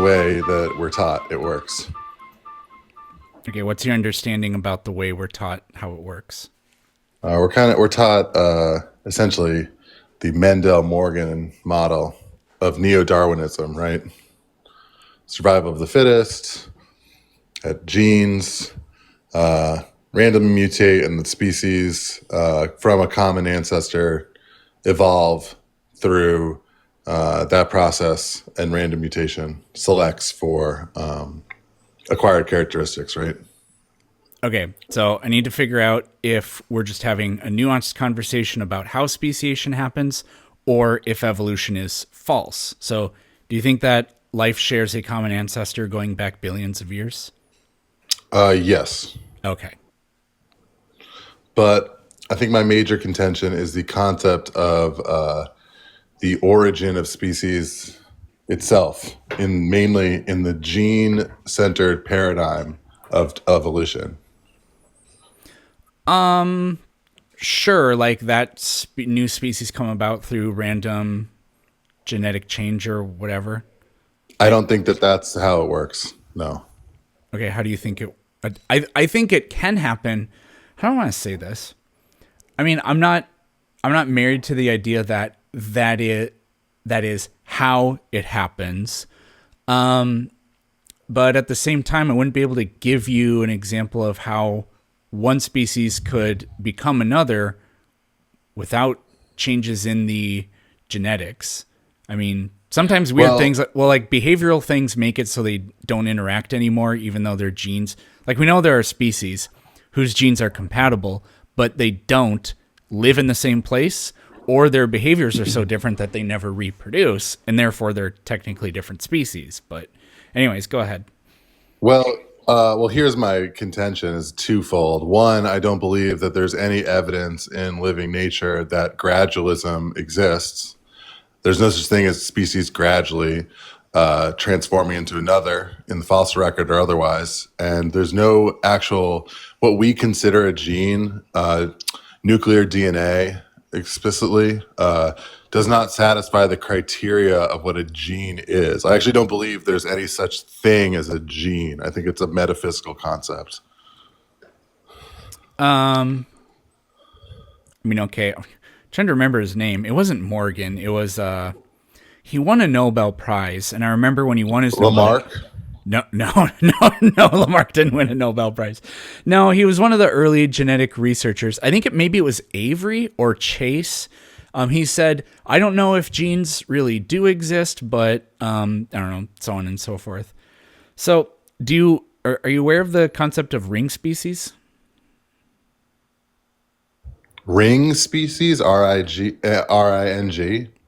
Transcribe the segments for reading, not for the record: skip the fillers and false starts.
way that we're taught it works. Okay, what's your understanding about the way we're taught how it works? We're taught essentially the Mendel-Morgan model of neo-Darwinism, right? Survival of the fittest, genes, random mutate, and the species from a common ancestor evolve through that process, and random mutation selects for acquired characteristics, right? Okay, so I need to figure out if we're just having a nuanced conversation about how speciation happens or if evolution is false. So, do you think that life shares a common ancestor going back billions of years? Yes, Okay. but I think my major contention is the concept of the origin of species itself, in mainly in the gene-centered paradigm of evolution. Sure, like that new species come about through random genetic change or whatever. I Like, don't think that that's how it works. No. okay, how do you think it? I think it can happen. I don't want to say this. I mean, I'm not married to the idea that that is how it happens. But at the same time, I wouldn't be able to give you an example of how one species could become another without changes in the genetics. I mean, sometimes weird Well, things, well, like behavioral things make it so they don't interact anymore, even though their genes, like we know there are species whose genes are compatible, but they don't live in the same place, or their behaviors are so different that they never reproduce, and therefore they're technically different species. But, anyways, go ahead. well, here's my contention is twofold. One, I don't believe that there's any evidence in living nature that gradualism exists. There's no such thing as species gradually transforming into another in the fossil record or otherwise. And there's no actual, what we consider a gene, nuclear DNA explicitly, does not satisfy the criteria of what a gene is. I actually don't believe there's any such thing as a gene. I think it's a metaphysical concept. I mean, okay, I'm trying to remember his name. It wasn't Morgan. It was, he won a Nobel Prize. And I remember when he won his Nobel. Lamarck? No, no, no. Lamarck didn't win a Nobel Prize. No, he was one of the early genetic researchers. I think maybe it was Avery or Chase. He said, "I don't know if genes really do exist, but I don't know, so on and so forth." So, are you aware of the concept of ring species? Ring species, Ring.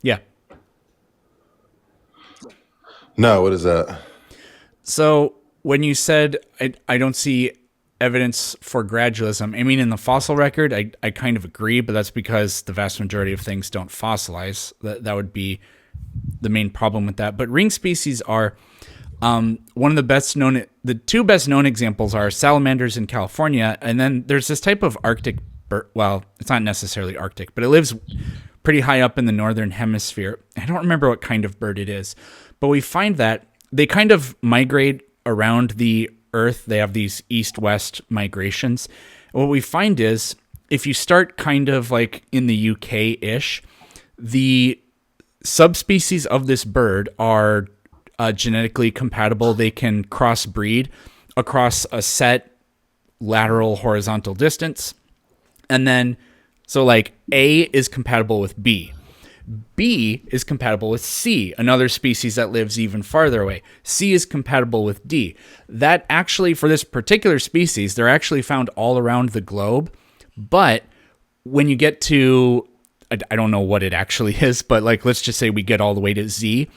Yeah. No, what is that? So when you said I don't see evidence for gradualism, I mean, in the fossil record, I kind of agree, but that's because the vast majority of things don't fossilize. That would be the main problem with that. But ring species are one of the two best known examples are salamanders in California, and then there's this type of Arctic bird. Well, it's not necessarily Arctic, but it lives pretty high up in the northern hemisphere. I don't remember what kind of bird it is, but we find that they kind of migrate around the Earth. They have these east-west migrations. And what we find is if you start kind of like in the UK-ish, the subspecies of this bird are genetically compatible. They can crossbreed across a set lateral horizontal distance. And then, so like A is compatible with B. B is compatible with C, another species that lives even farther away. C is compatible with D. That actually, for this particular species, they're actually found all around the globe. But when you get to, I don't know what it actually is, but like, let's just say we get all the way to Z.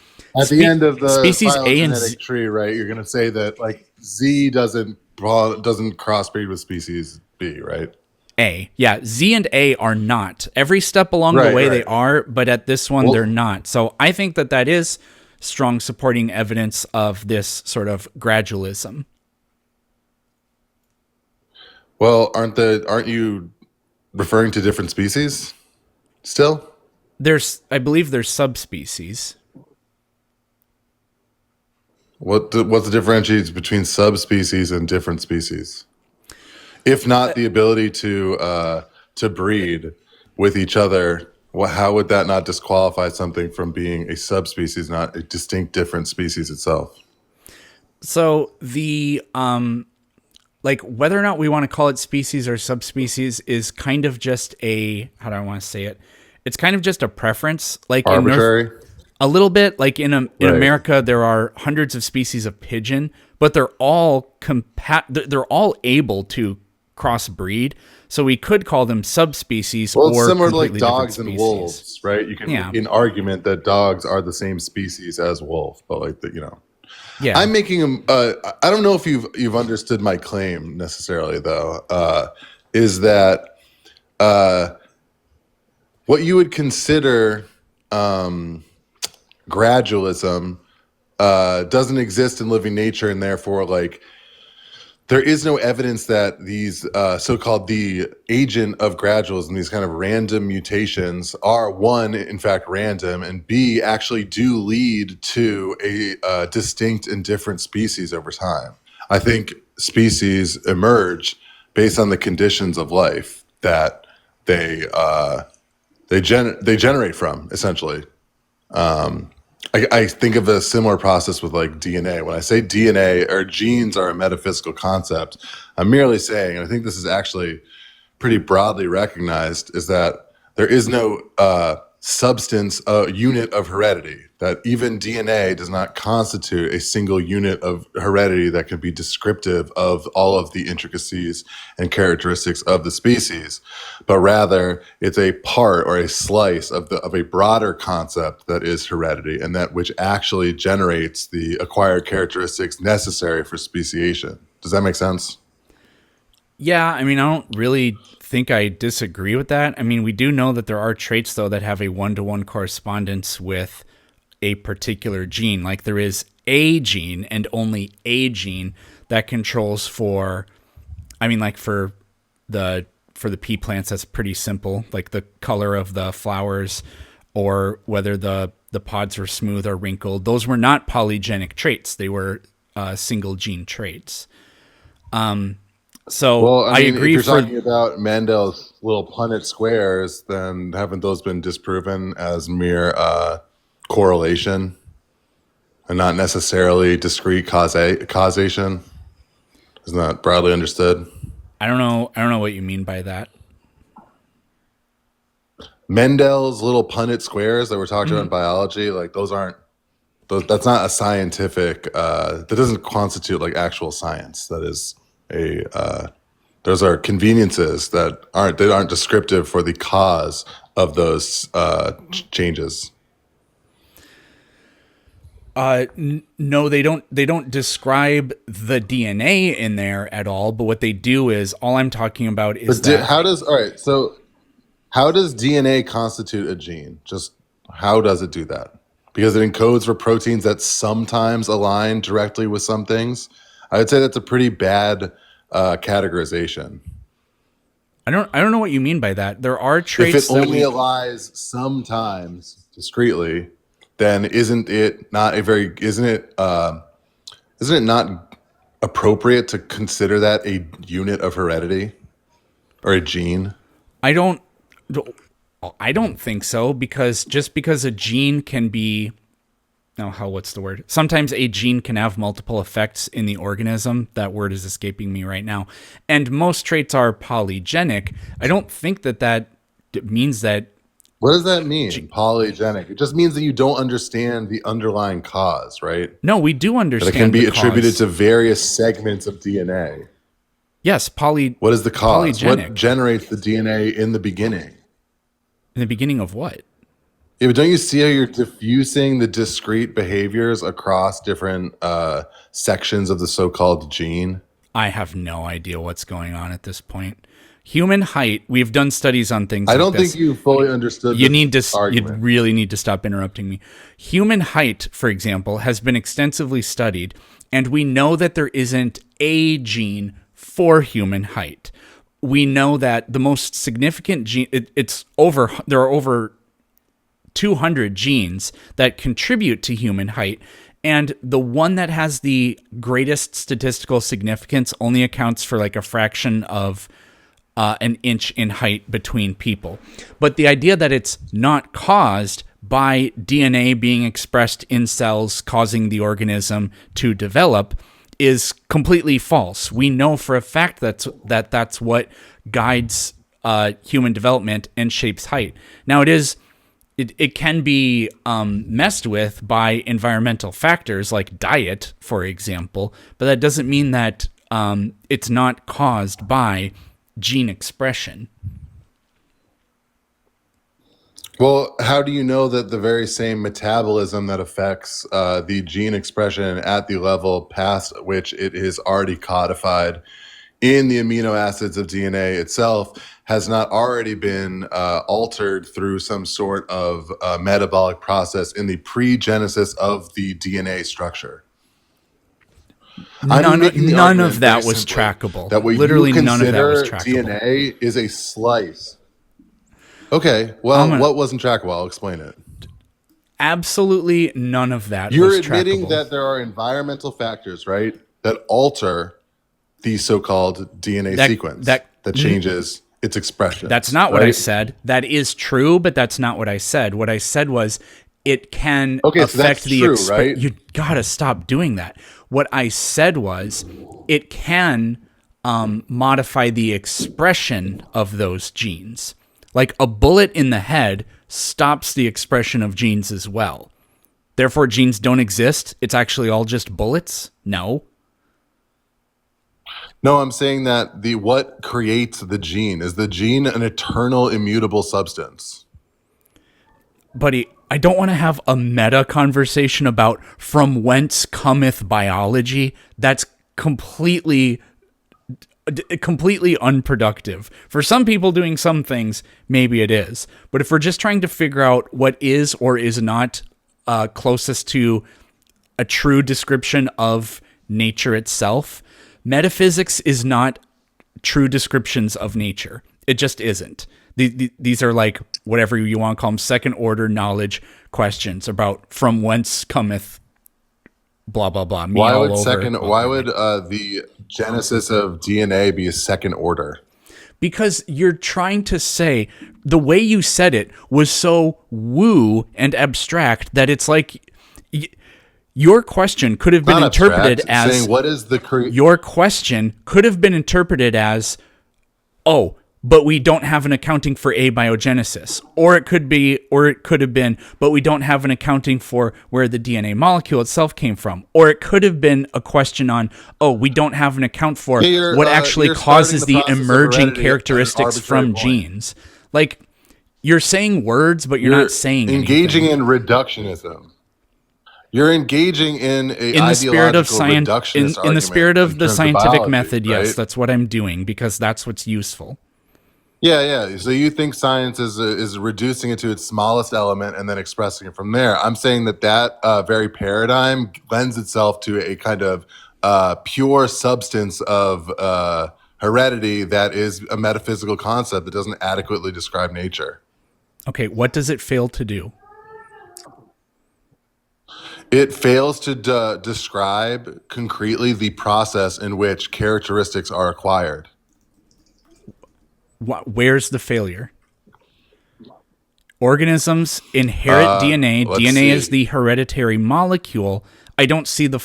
At the end of the Species A and Z, phylogenetic tree, right? You're going to say that like Z doesn't crossbreed with species B, right? A. Yeah, Z and A are not. Every step along the Right, way they right. are, but at this one they're Well, not. So I think that that is strong supporting evidence of this sort of gradualism. aren't you referring to different species still? I believe there's subspecies. What's the differentiation between subspecies and different species? If not the ability to breed with each other, how would that not disqualify something from being a subspecies, not a distinct different species itself? So the like whether or not we want to call it species or subspecies is kind of just a, how do I want to say it? It's kind of just a preference. Like Arbitrary? a little bit like in Right. America, there are hundreds of species of pigeon, but they're all they're all able to crossbreed. So we could call them subspecies Well, it's or similar to like completely different dogs and species. wolves, right? You can Yeah. make an argument that dogs are the same species as wolf, but like Yeah. I'm making them. I don't know if you've understood my claim necessarily, though. Is that what you would consider gradualism doesn't exist in living nature, and therefore, like, there is no evidence that these so-called the agent of gradualism, these kind of random mutations, are one, in fact, random, and B, actually do lead to a distinct and different species over time. I think species emerge based on the conditions of life that they generate from, essentially. I think of a similar process with like DNA. When I say DNA or genes are a metaphysical concept, I'm merely saying, and I think this is actually pretty broadly recognized, is that there is no substance, unit of heredity, that even DNA does not constitute a single unit of heredity that can be descriptive of all of the intricacies and characteristics of the species, but rather it's a part or a slice of a broader concept that is heredity, and that which actually generates the acquired characteristics necessary for speciation. Does that make sense? Yeah, I mean, I don't really think I disagree with that. I mean, we do know that there are traits, though, that have a one-to-one correspondence with a particular gene. Like there is a gene and only a gene that controls for, I mean, like for the pea plants, that's pretty simple. Like the color of the flowers or whether the pods were smooth or wrinkled. Those were not polygenic traits. They were single gene traits. So Well, I I mean, agree if you're for talking about Mendel's little Punnett squares, then haven't those been disproven as mere correlation and not necessarily discrete causation? Isn't that broadly understood? I don't know what you mean by that. Mendel's little Punnett squares that we're talking about in biology, like those aren't those. That's not a scientific. That doesn't constitute like actual science. That is a. Those are conveniences that aren't descriptive for the cause of those changes. No, they don't describe the DNA in there at all, but what they do is all I'm talking about is that How does all right? So how does DNA constitute a gene? Just how does it do that? Because it encodes for proteins that sometimes align directly with some things. I would say that's a pretty bad categorization. I don't know what you mean by that. There are If traits it that only aligns sometimes discreetly, then isn't it not isn't it not appropriate to consider that a unit of heredity or a gene? I don't I don't think so, because just because a gene can be, no, what's the word? Sometimes a gene can have multiple effects in the organism. That word is escaping me right now. And most traits are polygenic. I don't think that means that. What does that mean? Polygenic. It just means that you don't understand the underlying cause, right? No, we do That understand it can be the attributed cause. to various segments of DNA. Yes, What is the cause? polygenic. What generates the DNA in the beginning? In the beginning of what? Yeah, but don't you see how you're diffusing the discrete behaviors across different sections of the so-called gene? I have no idea what's going on at this point. Human height, we've done studies on things I like don't this. think you fully understood You this need to. You argument. really need to stop interrupting me. Human height, for example, has been extensively studied, and we know that there isn't a gene for human height. We know that the most significant gene. There are over 200 genes that contribute to human height, And the one that has the greatest statistical significance only accounts for like a fraction of an inch in height between people. But the idea that it's not caused by DNA being expressed in cells causing the organism to develop is completely false. We know for a fact that's what guides human development and shapes height. Now it can be messed with by environmental factors like diet, for example, but that doesn't mean that it's not caused by gene expression. Well, how do you know that the very same metabolism that affects the gene expression at the level past which it is already codified in the amino acids of DNA itself has not already been altered through some sort of metabolic process in the pre-genesis of the DNA structure? None of that was trackable. That what Literally you none of that was consider trackable. DNA is a slice. Okay, well, what wasn't trackable? I'll explain it. Absolutely none of that You're was admitting trackable. that there are environmental factors, right, that alter the so-called DNA sequence that changes its expression. That's not what I said. That is true, but that's not what I said. What I said was it can affect the right? You gotta stop doing that. What I said was it can modify the expression of those genes. Like a bullet in the head stops the expression of genes as well. Therefore, genes don't exist. It's actually all just bullets? No. No, I'm saying that what creates the gene? Is the gene an eternal, immutable substance? Buddy, I don't want to have a meta conversation about from whence cometh biology. That's completely unproductive. For some people doing some things, maybe it is. But if we're just trying to figure out what is or is not closest to a true description of nature itself, metaphysics is not true descriptions of nature. It just isn't. These are like whatever you want to call them, second order knowledge questions about from whence cometh blah blah blah. Why would the genesis of DNA be a second order? Because you're trying to say the way you said it was so woo and abstract that it's like your question could have been interpreted as saying what is the your question could have been interpreted as, oh, but we don't have an accounting for abiogenesis. Or it could have been, but we don't have an accounting for where the DNA molecule itself came from. Or it could have been a question on, oh, we don't have an account for what actually causes the emerging characteristics from genes. Like, you're saying words, but you're not saying engaging anything. in reductionism. You're engaging in In the spirit of science, in the spirit of the scientific biology, method, right? yes, that's what I'm doing because that's what's useful. Yeah. So you think science is reducing it to its smallest element and then expressing it from there. I'm saying that very paradigm lends itself to a kind of pure substance of heredity that is a metaphysical concept that doesn't adequately describe nature. Okay, what does it fail to do? It fails to describe concretely the process in which characteristics are acquired. Where's the failure? Organisms inherit DNA. DNA is the hereditary molecule. I don't see the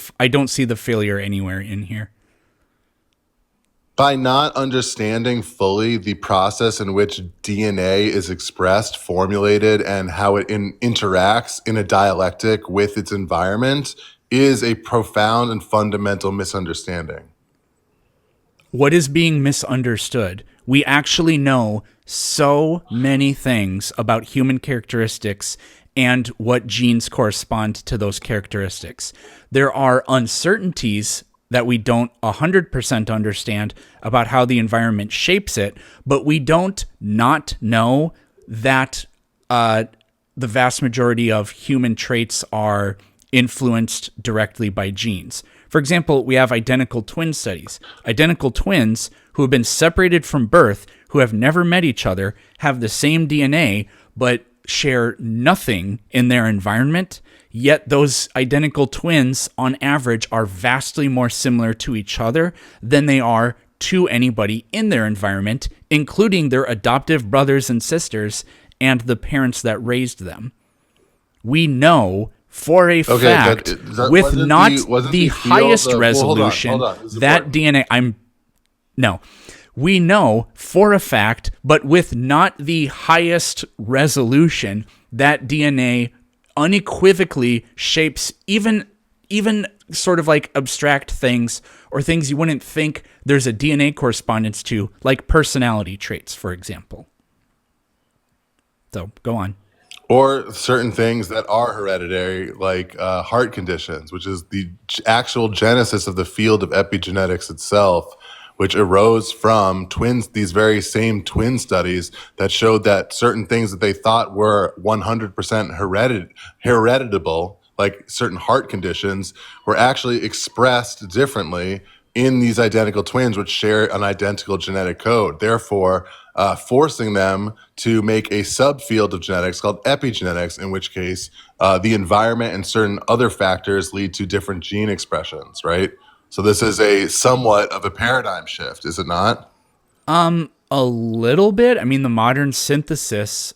failure anywhere in here. By not understanding fully the process in which DNA is expressed, formulated, and how it interacts in a dialectic with its environment is a profound and fundamental misunderstanding. What is being misunderstood? We actually know so many things about human characteristics and what genes correspond to those characteristics. There are uncertainties that we don't 100% understand about how the environment shapes it, but we don't not know that the vast majority of human traits are influenced directly by genes. For example, we have identical twin studies. Identical twins who have been separated from birth, who have never met each other, have the same DNA, but share nothing in their environment, yet those identical twins on average are vastly more similar to each other than they are to anybody in their environment, including their adoptive brothers and sisters and the parents that raised them. We know for a fact, with not the highest resolution, that DNA, we know for a fact, but with not the highest resolution, that DNA unequivocally shapes even sort of like abstract things or things you wouldn't think there's a DNA correspondence to, like personality traits, for example. So go on. Or certain things that are hereditary, like heart conditions, which is the actual genesis of the field of epigenetics itself, which arose from twins, these very same twin studies that showed that certain things that they thought were 100% hereditable, like certain heart conditions, were actually expressed differently in these identical twins, which share an identical genetic code, therefore forcing them to make a subfield of genetics called epigenetics, in which case the environment and certain other factors lead to different gene expressions, right? So this is a somewhat of a paradigm shift, is it not? A little bit. I mean, the modern synthesis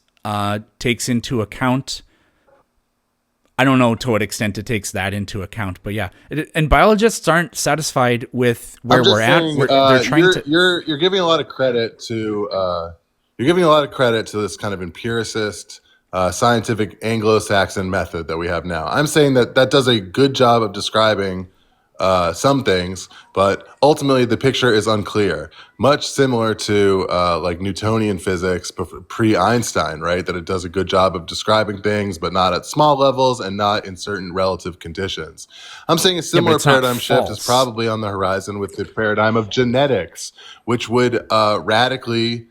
takes into account, I don't know to what extent it takes that into account, but yeah. And biologists aren't satisfied with where we're at. They're trying to. You're giving a lot of credit to this kind of empiricist, scientific Anglo-Saxon method that we have now. I'm saying that does a good job of describing some things, but ultimately the picture is unclear. Much similar to like Newtonian physics pre-Einstein, right? That it does a good job of describing things, but not at small levels and not in certain relative conditions. I'm saying a similar paradigm shift is probably on the horizon with the paradigm of genetics, which would radically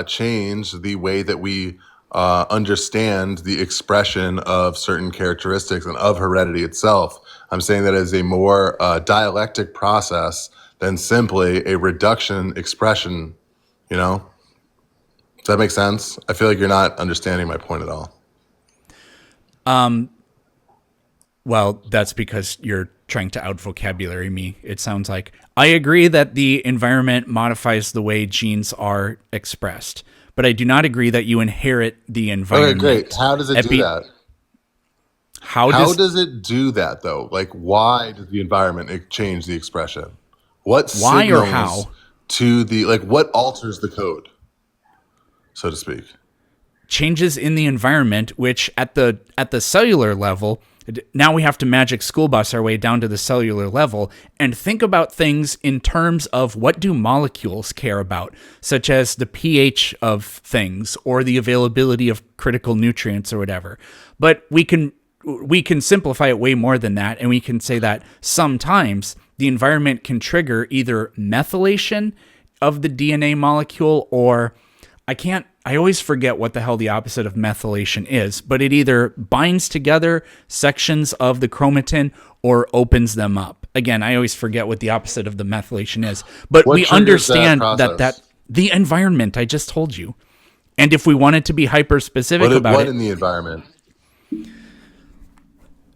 change the way that we understand the expression of certain characteristics and of heredity itself. I'm saying that as a more dialectic process than simply a reduction expression, Does that make sense? I feel like you're not understanding my point at all. Well, that's because you're trying to out-vocabulary me, it sounds like. I agree that the environment modifies the way genes are expressed, but I do not agree that you inherit the environment. Okay, great. How does it do that? How does it do that, though? Like, why does the environment change the expression? What signals or how? To the, like, what alters the code, so to speak? Changes in the environment, which at the cellular level, now we have to magic school bus our way down to the cellular level and think about things in terms of what do molecules care about, such as the pH of things or the availability of critical nutrients or whatever. But we can simplify it way more than that, and we can say that sometimes the environment can trigger either methylation of the DNA molecule or I always forget what the hell the opposite of methylation is, but it either binds together sections of the chromatin or opens them up. Again, I always forget what the opposite of the methylation is, but we understand that the environment I just told you. And if we wanted to be hyper specific about what in the environment?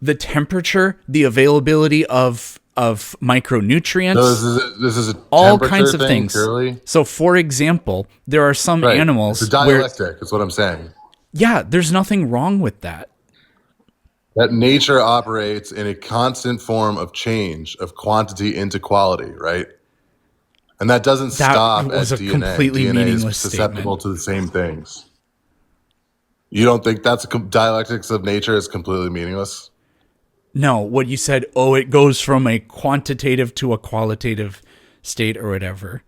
The temperature, the availability of micronutrients, this is a all kinds of things. Purely? So, for example, there are some animals. It's a dialectic. Is what I'm saying. Yeah, there's nothing wrong with that. That nature operates in a constant form of change of quantity into quality, right? And that doesn't stop at DNA. Completely DNA meaningless is susceptible to the same things. You don't think that's dialectics of nature is completely meaningless? No, what you said, it goes from a quantitative to a qualitative state or whatever.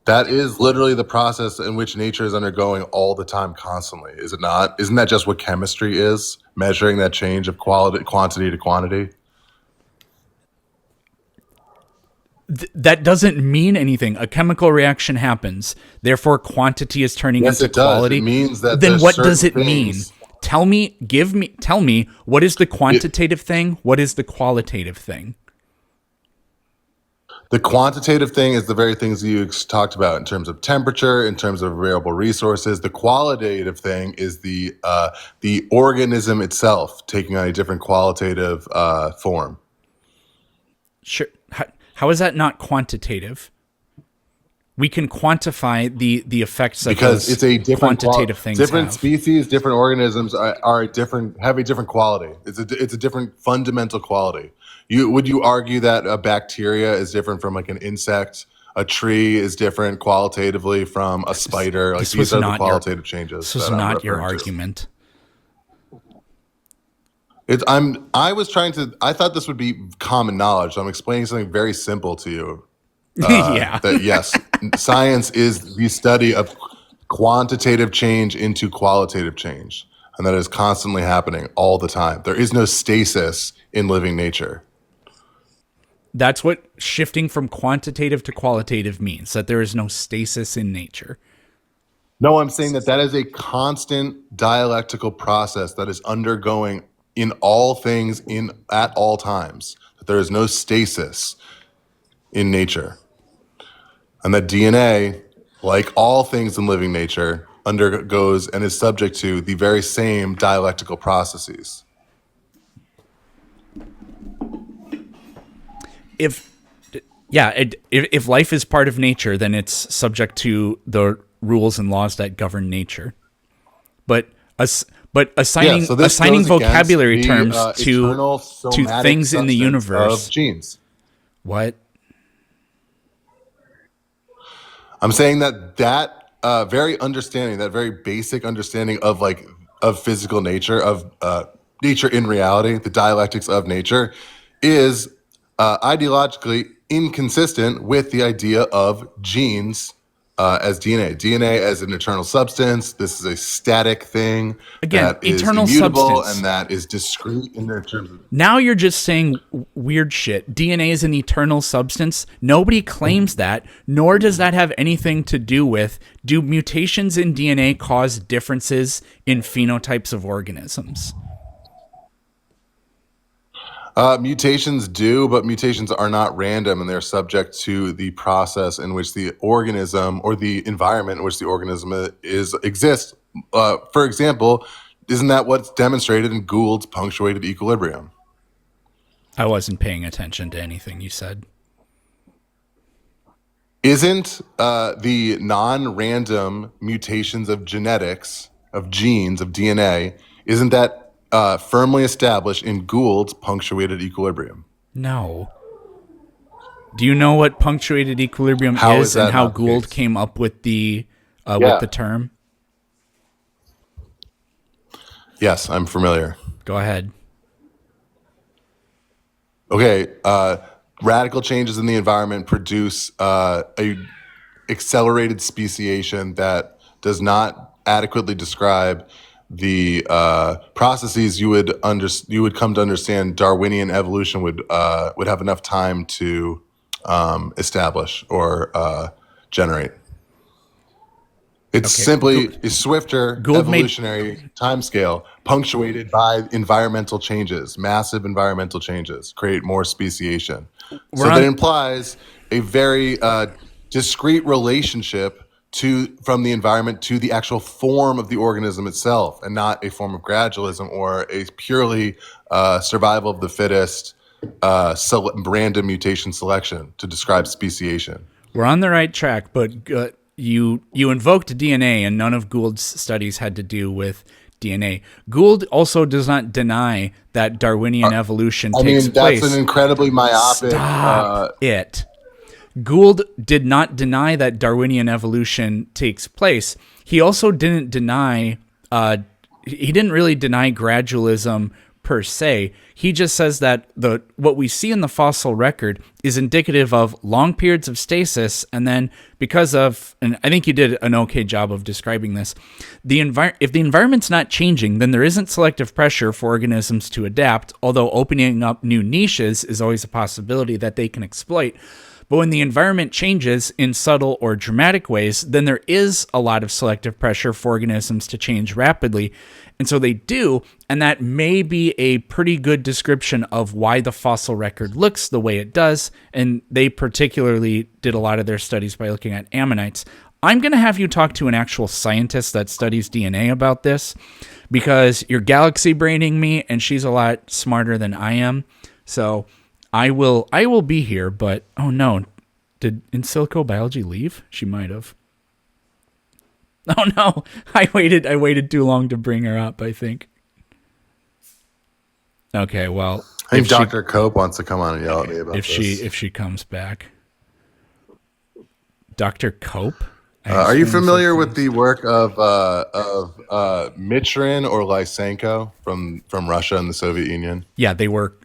That is literally the process in which nature is undergoing all the time, constantly, is it not? Isn't that just what chemistry is? Measuring that change of quantity to quantity? That doesn't mean anything. A chemical reaction happens. Therefore, quantity is turning into quality. It means that then what does it mean? Tell me, what is the quantitative thing? What is the qualitative thing? The quantitative thing is the very things you talked about in terms of temperature, in terms of available resources. The qualitative thing is the organism itself taking on a different qualitative form. Sure. How is that not quantitative? We can quantify the effects that Because those it's a different quantitative things different have. species, different organisms have a different quality. It's a different fundamental quality. Would you argue that a bacteria is different from like an insect? A tree is different qualitatively from a spider. Like This was these are the not your. qualitative changes This was that I'm not your referring to. argument. I thought this would be common knowledge. So I'm explaining something very simple to you. Yeah. That yes, science is the study of quantitative change into qualitative change, and that is constantly happening all the time. There is no stasis in living nature. That's what shifting from quantitative to qualitative means, that there is no stasis in nature. No, I'm saying that is a constant dialectical process that is undergoing in all things at all times. That there is no stasis in nature. And that DNA, like all things in living nature, undergoes and is subject to the very same dialectical processes. If life is part of nature, then it's subject to the rules and laws that govern nature. But assigning so this assigning goes against vocabulary the, terms eternal to somatic things in the substance universe. of genes. What? I'm saying that very understanding, that very basic understanding of physical nature, of nature in reality, the dialectics of nature, is ideologically inconsistent with the idea of genes as DNA. DNA as an eternal substance. This is a static thing Again, that is eternal immutable substance. and that is discrete in their terms of. Now you're just saying weird shit. DNA is an eternal substance. Nobody claims that, nor does that have anything to do with, do mutations in DNA cause differences in phenotypes of organisms? Mutations do, but mutations are not random, and they're subject to the process in which the organism or the environment in which the organism exists. For example, isn't that what's demonstrated in Gould's punctuated equilibrium? I wasn't paying attention to anything you said. Isn't the non-random mutations of genetics, of genes, of DNA, isn't that firmly established in Gould's punctuated equilibrium? No. Do you know what punctuated equilibrium How is is that and how not the Gould case? came up with the term? Yes, I'm familiar. Go ahead. Okay, radical changes in the environment produce a accelerated speciation that does not adequately describe the processes you would come to understand Darwinian evolution would have enough time to establish or generate. It's simply a swifter evolutionary timescale punctuated by environmental changes, massive environmental changes, create more speciation. That implies a very discrete relationship from the environment to the actual form of the organism itself, and not a form of gradualism or a purely survival of the fittest random mutation selection to describe speciation. We're on the right track, but you invoked DNA, and none of Gould's studies had to do with DNA. Gould also does not deny that Darwinian evolution takes place. That's an incredibly myopic. Stop it. Gould did not deny that Darwinian evolution takes place. He also didn't deny. He didn't really deny gradualism per se. He just says that what we see in the fossil record is indicative of long periods of stasis, and then and I think you did an okay job of describing this, if the environment's not changing, then there isn't selective pressure for organisms to adapt, although opening up new niches is always a possibility that they can exploit. But when the environment changes in subtle or dramatic ways, then there is a lot of selective pressure for organisms to change rapidly. And so they do, and that may be a pretty good description of why the fossil record looks the way it does. And they particularly did a lot of their studies by looking at ammonites. I'm going to have you talk to an actual scientist that studies DNA about this, because you're galaxy braining me, and she's a lot smarter than I am. So I will be here, but oh no, did In Silico Biology leave? She might have. Oh no, I waited too long to bring her up, I think. Okay, well, I think Dr. Cope wants to come on and yell at me about this. If she comes back. Dr. Cope? Are you familiar with the work of Mitrin or Lysenko from Russia and the Soviet Union? Yeah, they were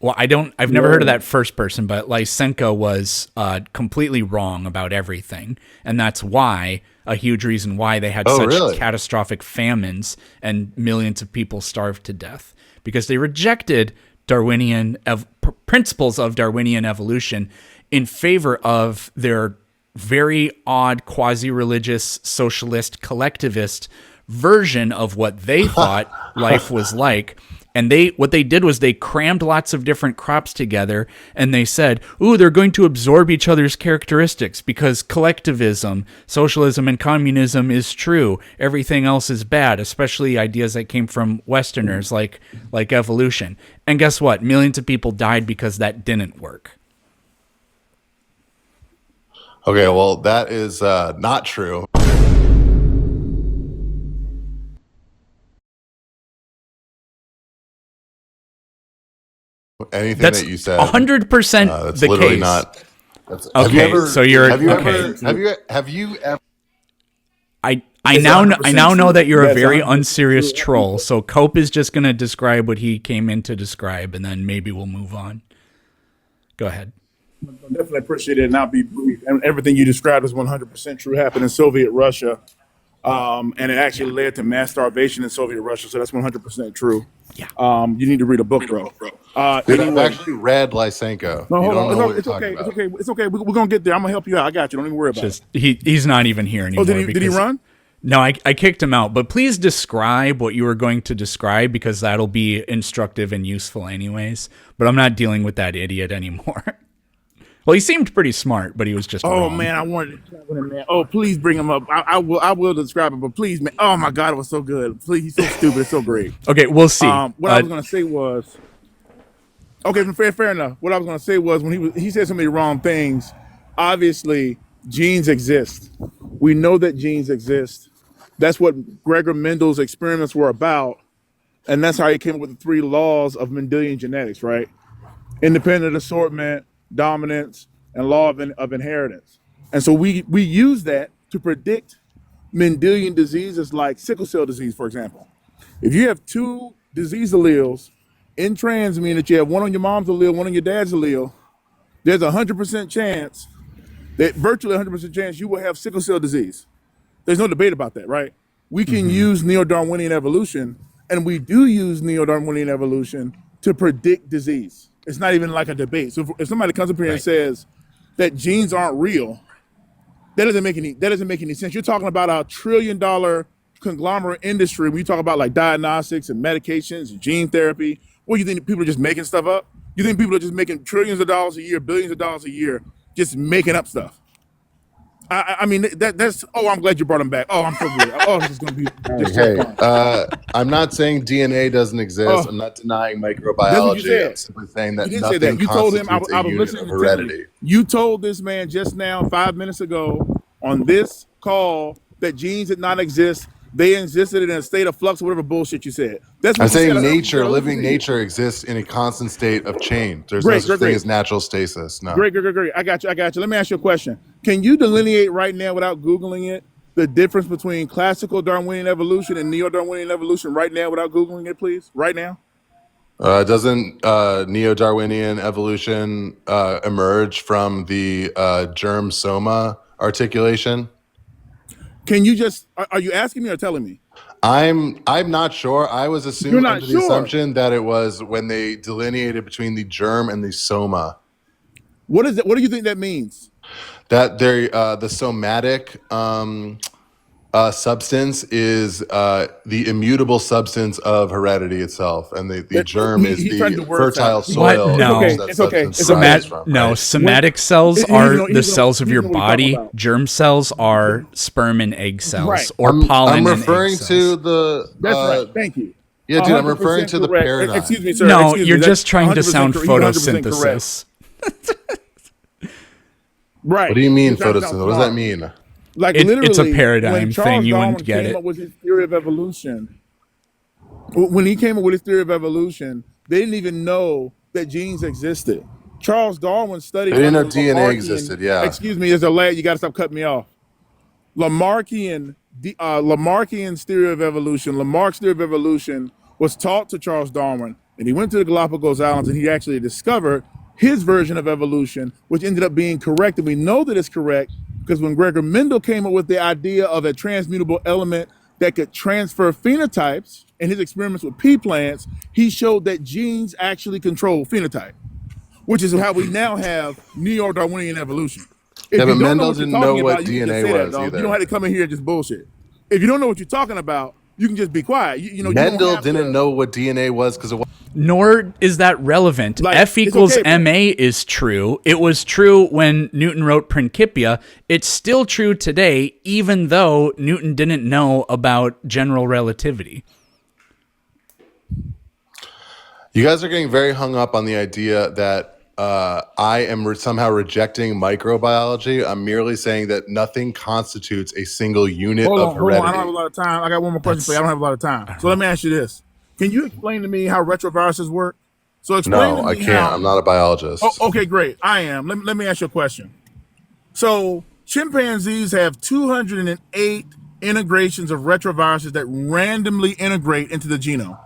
I've never heard of that first person, but Lysenko was completely wrong about everything. And that's why, a huge reason why they had such catastrophic famines and millions of people starved to death, because they rejected Darwinian principles of Darwinian evolution in favor of their very odd quasi-religious socialist collectivist version of what they thought life was like. And what they did was they crammed lots of different crops together, and they said, ooh, they're going to absorb each other's characteristics because collectivism, socialism, and communism is true. Everything else is bad, especially ideas that came from Westerners like evolution. And guess what? Millions of people died because that didn't work. Okay, well, that is not true. Anything that's that you said, 100% that's the literally case. not. Have you ever? I now know that you're a very unserious troll. So Cope is just going to describe what he came in to describe, and then maybe we'll move on. Go ahead. Definitely appreciate it, and I'll be brief. And everything you described is 100% true. Happened in Soviet Russia, and it actually led to mass starvation in Soviet Russia. So that's 100% true. Yeah. You need to read a book, bro. I've actually read Lysenko. No, hold on. It's okay. We're gonna get there. I'm gonna help you out. I got you. Don't even worry about it. He's not even here anymore. Oh, did he run? No, I kicked him out. But please describe what you were going to describe, because that'll be instructive and useful anyways. But I'm not dealing with that idiot anymore. Well, he seemed pretty smart, but he was just wrong. Man, I wanted to chat with him, man. Oh, please bring him up. I will describe it, but please, man. Oh my God, it was so good. Please, he's so stupid. It's so great. Okay, we'll see. What I was gonna say was, okay, fair enough. What I was gonna say was, when he said so many wrong things. Obviously, genes exist. We know that genes exist. That's what Gregor Mendel's experiments were about, and that's how he came up with the 3 laws of Mendelian genetics, right? Independent assortment, dominance, and law of inheritance. And so we use that to predict Mendelian diseases like sickle cell disease, for example. If you have 2 disease alleles in trans, meaning that you have one on your mom's allele, one on your dad's allele, there's a 100% chance that virtually 100% chance you will have sickle cell disease. There's no debate about that, right? We can use neo-Darwinian evolution, and we do use neo-Darwinian evolution to predict disease. It's not even like a debate. So if somebody comes up here and says that genes aren't real, that doesn't make any sense. You're talking about a $1 trillion conglomerate industry. We talk about like diagnostics and medications and gene therapy. What do you think, people are just making stuff up? You think people are just making trillions of dollars a year, billions of dollars a year, just making up stuff? I mean, that's. Oh, I'm glad you brought him back. Oh, I'm so good. Oh, this is gonna be. I'm not saying DNA doesn't exist. I'm not denying microbiology. I'm simply saying that nothing constitutes a unit of heredity. You told this man just now, 5 minutes ago, on this call, that genes did not exist. They existed in a state of flux, or whatever bullshit you said. That's what I'm saying. Nature, living nature, exists in a constant state of change. There's no such thing as natural stasis. No. Great. I got you. Let me ask you a question. Can you delineate right now, without Googling it, the difference between classical Darwinian evolution and neo-Darwinian evolution right now, without Googling it, please? Right now? Doesn't neo-Darwinian evolution emerge from the germ soma articulation? Can you just, are you asking me or telling me? I'm not sure. I was assuming under the assumption that it was when they delineated between the germ and the soma. What is it? What do you think that means? That the somatic substance is the immutable substance of heredity itself, and the germ is He's trying to the do word fertile salad. What? soil in No. which Okay. that It's okay. substance It's okay. arises from. No, Right? somatic cells He's are gonna- the he's gonna- cells of he's your gonna what he's talking body. about. Germ cells are sperm and egg cells, Right. or pollen I'm and egg referring cells. to the. That's right. Thank you. Yeah, dude, I'm referring 100% to the correct. paradigm. Excuse me, sir. No, Excuse you're me. just That's trying to 100% sound correct. You're 100% correct. photosynthesis. Right. What do you mean You're trying to sound photosynthesis? What does that smart. mean? Like It's a literally, paradigm when thing. Charles You Darwin wouldn't get came it. up with his theory of evolution, when he came up with his theory of evolution, they didn't even know that genes existed. Charles Darwin studied. They didn't know under DNA Lamarckian- existed. Yeah. Excuse me, there's a lag. You got to stop cutting me off. Lamarckian's theory of evolution, Lamarck's theory of evolution was taught to Charles Darwin, and he went to the Galapagos Islands and he actually discovered his version of evolution, which ended up being correct. And we know that it's correct because when Gregor Mendel came up with the idea of a transmutable element that could transfer phenotypes in his experiments with pea plants, he showed that genes actually control phenotype, which is how we now have neo-Darwinian evolution. If Yeah, you but don't Mendel what you're didn't know talking what about, you can just DNA say that, was dog. either. You don't have to come in here and just bullshit. If you don't know what you're talking about, you can just be quiet. You don't Mendel have didn't to- know what DNA was because it was. Nor is that relevant. Like, F it's equals okay, bro. ma is true. It was true when Newton wrote Principia. It's still true today, even though Newton didn't know about general relativity. You guys are getting very hung up on the idea that I am somehow rejecting microbiology. I'm merely saying that nothing constitutes a single unit Hold of on. I heredity. don't have a lot of time. I got one more question for you. I don't have a lot of time. So let me ask you this. Can you explain to me how retroviruses work? So explain to No, me I can't. how- I'm not a biologist. Oh, okay, great. I am. Let me ask you a question. So chimpanzees have 208 integrations of retroviruses that randomly integrate into the genome.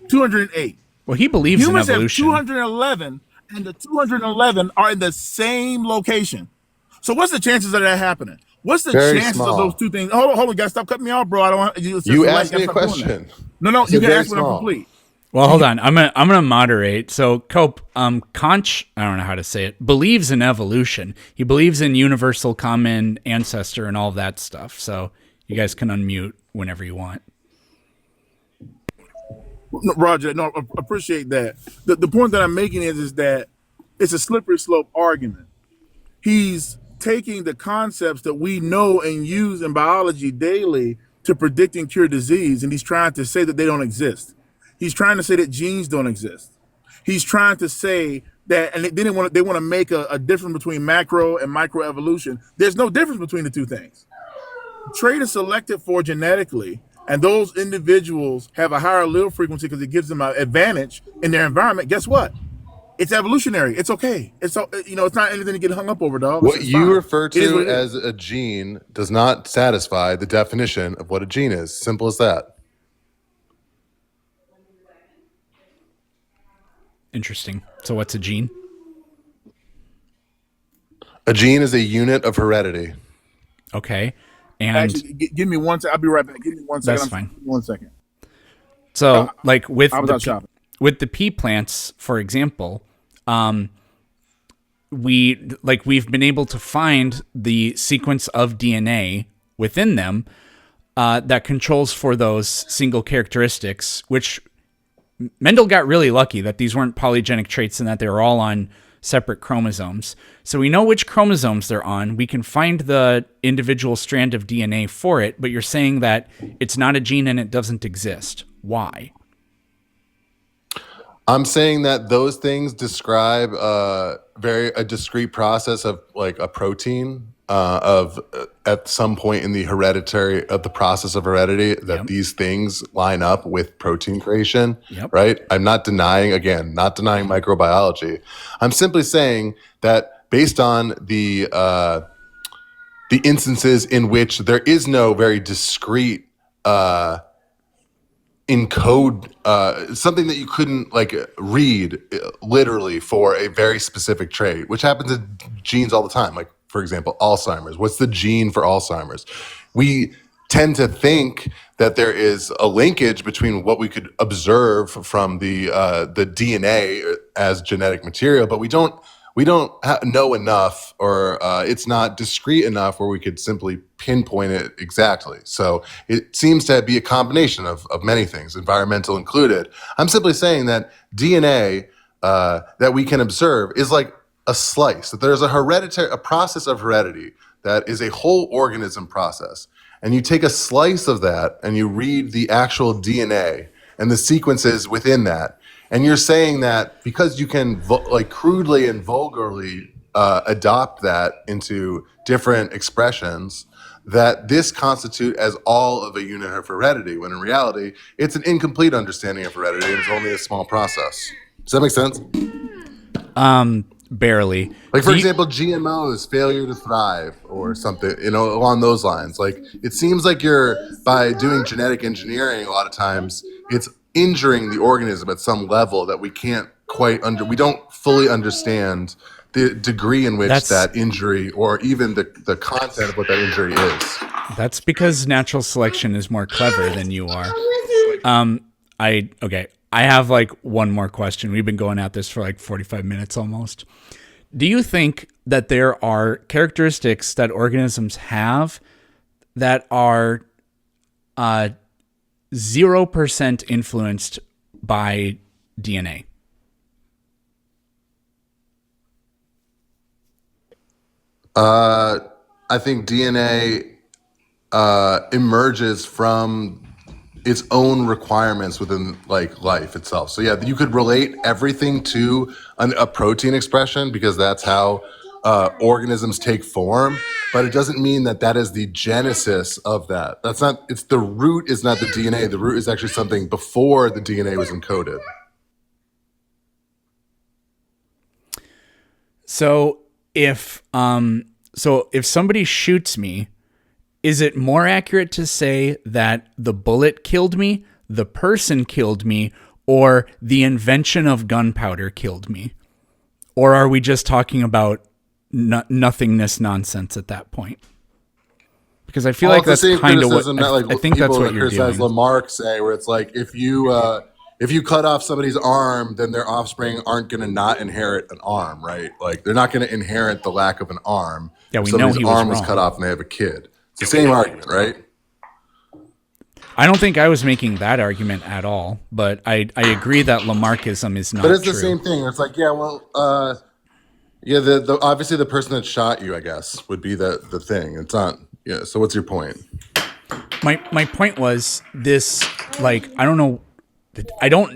208. Well, he believes Humans in have evolution. 211, and the 211 are in the same location. So what's the chances of that happening? What's the Very chances small. of those two things? Hold on, you gotta stop cutting me off, bro. I don't want you. You asked me a question. No, I said you can very ask when I'm small. complete. Well, hold on. I'm gonna moderate. So Cope, Conch, I don't know how to say it, believes in evolution. He believes in universal common ancestor and all that stuff. So you guys can unmute whenever you want. No, Roger, no, appreciate that. The point that I'm making is that it's a slippery slope argument. He's taking the concepts that we know and use in biology daily to predict and cure disease, and he's trying to say that they don't exist. He's trying to say that genes don't exist. He's trying to say that, and they want to make a difference between macro and micro evolution. There's no difference between the two things. Trait is selected for genetically, and those individuals have a higher allele frequency because it gives them an advantage in their environment. Guess what? It's evolutionary. It's okay. It's it's not anything to get hung up over, dog. What It's you fine. refer It is what to it is. as a gene does not satisfy the definition of what a gene is. Simple as that. Interesting. So what's a gene? A gene is a unit of heredity. Okay. And Actually, give me one second. I'll be right back. Give me 1 second. That's fine. Give me 1 second. so like with I was the out shopping. with the pea plants, for example, we've been able to find the sequence of DNA within them that controls for those single characteristics, which Mendel got really lucky that these weren't polygenic traits and that they were all on separate chromosomes. So we know which chromosomes they're on. We can find the individual strand of DNA for it, but you're saying that it's not a gene and it doesn't exist. Why? I'm saying that those things describe a discrete process of like a protein at some point in the process of heredity that Yep. these things line up with protein creation. Yep. Right. I'm not denying microbiology. I'm simply saying that based on the instances in which there is no very discrete encode something that you couldn't like read literally for a very specific trait, which happens in genes all the time. Like, for example, Alzheimer's. What's the gene for Alzheimer's? We tend to think that there is a linkage between what we could observe from the DNA as genetic material, but we don't we don't know enough, or it's not discrete enough where we could simply pinpoint it exactly. So it seems to be a combination of many things, environmental included. I'm simply saying that DNA that we can observe is like a slice, that there's a process of heredity that is a whole organism process. And you take a slice of that and you read the actual DNA and the sequences within that. And you're saying that because you can like crudely and vulgarly adopt that into different expressions, that this constitute as all of a unit of heredity, when in reality, it's an incomplete understanding of heredity and it's only a small process. Does that make sense? Barely. Like, for example, GMOs, failure to thrive, or something, along those lines. Like, it seems like by doing genetic engineering, a lot of times, it's injuring the organism at some level that we can't we don't fully understand the degree in which that injury, or even the content of what that injury is. That's because natural selection is more clever than you are. I have like one more question. We've been going at this for like 45 minutes almost. Do you think that there are characteristics that organisms have that are 0% influenced by DNA? I think DNA emerges from its own requirements within like life itself. So yeah, you could relate everything to a protein expression because that's how organisms take form, but it doesn't mean that is the genesis of that. It's the root is not the DNA. The root is actually something before the DNA was encoded. So if somebody shoots me, is it more accurate to say that the bullet killed me, the person killed me, or the invention of gunpowder killed me? Or are we just talking about nothingness nonsense at that point? Because I feel like that's kind of what I think that's what you're doing. Lamarck say, where it's like if you cut off somebody's arm, then their offspring aren't going to not inherit an arm, right? Like they're not going to inherit the lack of an arm. Yeah, we know he was arm was cut off and they have a kid. It's the same argument, right? I don't think I was making that argument at all, but I agree that Lamarckism is not true. But it's the same thing. It's like, the obviously the person that shot you, I guess, would be the thing. It's not, so what's your point? My point was this, like, I don't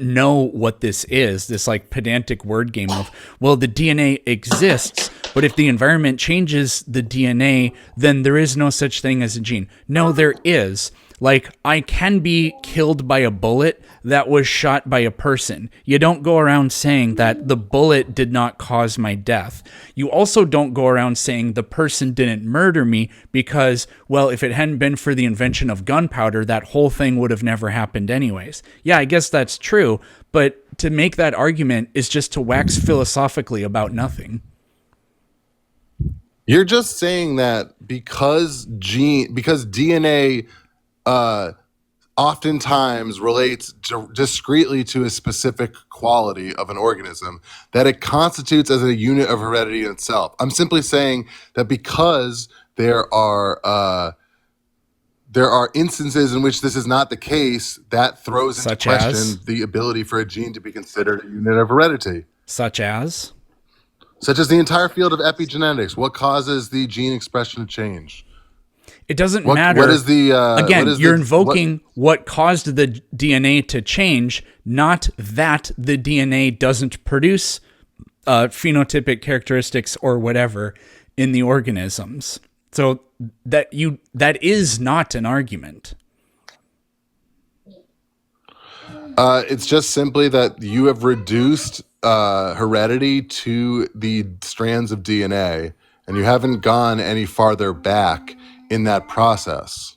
know what this is, this like pedantic word game of, well, the DNA exists, but if the environment changes the DNA, then there is no such thing as a gene. No, there is. Like, I can be killed by a bullet that was shot by a person. You don't go around saying that the bullet did not cause my death. You also don't go around saying the person didn't murder me because, well, if it hadn't been for the invention of gunpowder, that whole thing would have never happened anyways. Yeah, I guess that's true, but to make that argument is just to wax philosophically about nothing. You're just saying that because DNA oftentimes relates discretely to a specific quality of an organism, that it constitutes as a unit of heredity in itself. I'm simply saying that because there are instances in which this is not the case, that throws into question the ability for a gene to be considered a unit of heredity. Such as the entire field of epigenetics. What causes the gene expression to change? It doesn't matter. What is the you're invoking what caused the DNA to change, not that the DNA doesn't produce phenotypic characteristics or whatever in the organisms. So that is not an argument. It's just simply that you have reduced heredity to the strands of DNA, and you haven't gone any farther back in that process.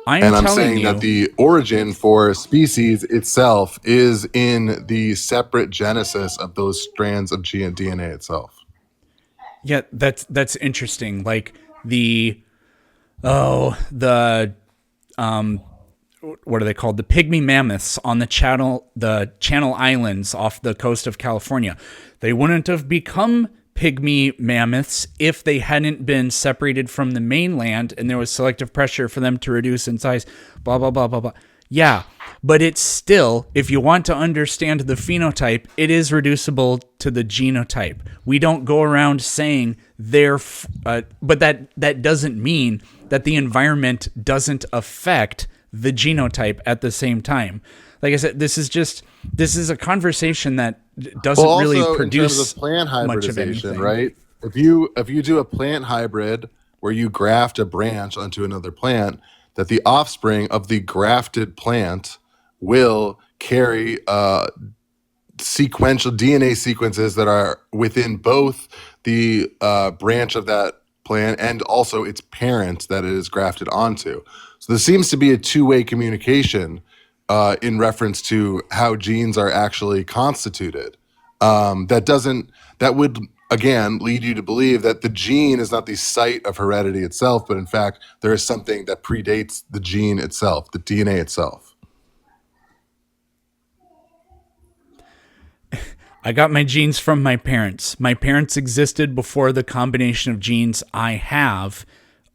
I'm saying that the origin for a species itself is in the separate genesis of those strands of DNA itself. Yeah, that's interesting. Like the what are they called? The pygmy mammoths on the Channel Islands off the coast of California. They wouldn't have become pygmy mammoths if they hadn't been separated from the mainland and there was selective pressure for them to reduce in size, blah, blah, blah, blah, blah. Yeah, but it's still, if you want to understand the phenotype, it is reducible to the genotype. We don't go around saying but that doesn't mean that the environment doesn't affect the genotype at the same time. Like I said, this is a conversation that doesn't really produce in terms of plant much of hybridization, anything. right? If you do a plant hybrid where you graft a branch onto another plant, that the offspring of the grafted plant will carry sequential DNA sequences that are within both the branch of that plant and also its parent that it is grafted onto. So there seems to be a two-way communication in reference to how genes are actually constituted. That would again lead you to believe that the gene is not the site of heredity itself, but in fact there is something that predates the gene itself, the DNA itself. I got my genes from my parents. My parents existed before the combination of genes I have,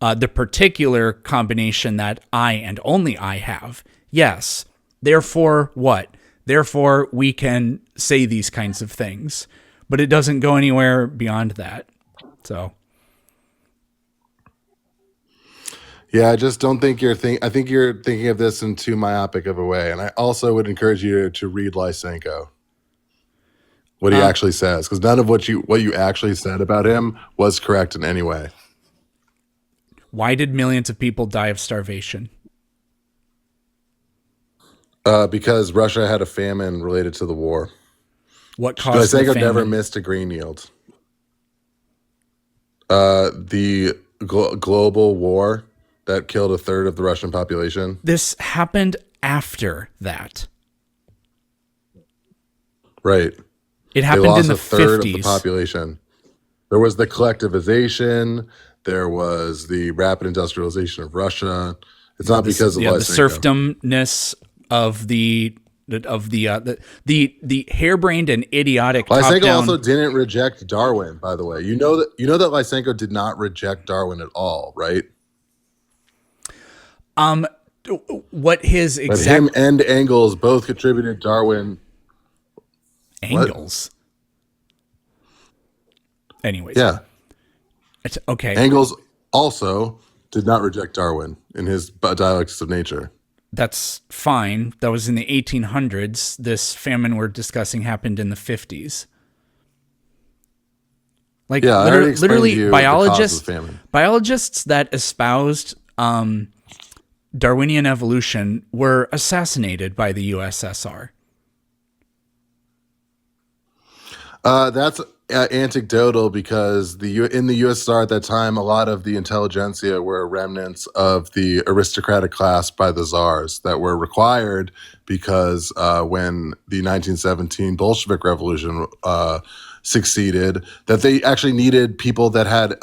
the particular combination that I and only I have. Yes. Therefore, what? Therefore, we can say these kinds of things, but it doesn't go anywhere beyond that. So, Yeah, I just don't think I think you're thinking of this in too myopic of a way. And I also would encourage you to read Lysenko, what he actually says, because none of what you actually said about him was correct in any way. why did millions of people die of starvation? Because Russia had a famine related to the war. What caused the Lysenko famine? never missed a grain yield. The global war that killed a third of the Russian population. This happened after that. Right. It They happened lost in the a third 50s. of the population. There was the collectivization. There was the rapid industrialization of Russia. It's not because of the Lysenko. serfdomness of the harebrained and idiotic Lysenko top-down. also didn't reject Darwin, by the way. You know that Lysenko did not reject Darwin at all, right? What his But exact him and Engels both contributed Darwin. angles? Anyways, Yeah. it's okay. Engels also did not reject Darwin in his Dialectics of Nature. That's fine. That was in the 1800s. This famine we're discussing happened in the 50s. Like Yeah, I already explained literally to you the cause of the famine. biologists that espoused Darwinian evolution were assassinated by the USSR. That's anecdotal because in the USSR at that time, a lot of the intelligentsia were remnants of the aristocratic class by the czars that were required because when the 1917 Bolshevik Revolution succeeded, that they actually needed people that had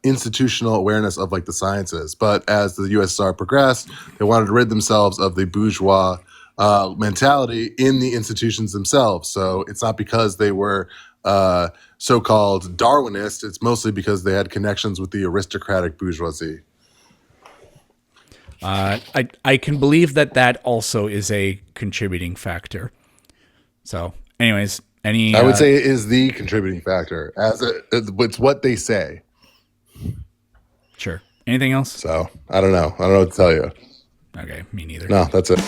institutional awareness of like the sciences. But as the USSR progressed, they wanted to rid themselves of the bourgeois mentality in the institutions themselves. So it's not because they were so-called Darwinist, it's mostly because they had connections with the aristocratic bourgeoisie. I can believe that also is a contributing factor. So, anyways, I would say it is the contributing factor. It's what they say. Sure. Anything else? So I don't know. I don't know what to tell you. Okay, me neither. No, that's it.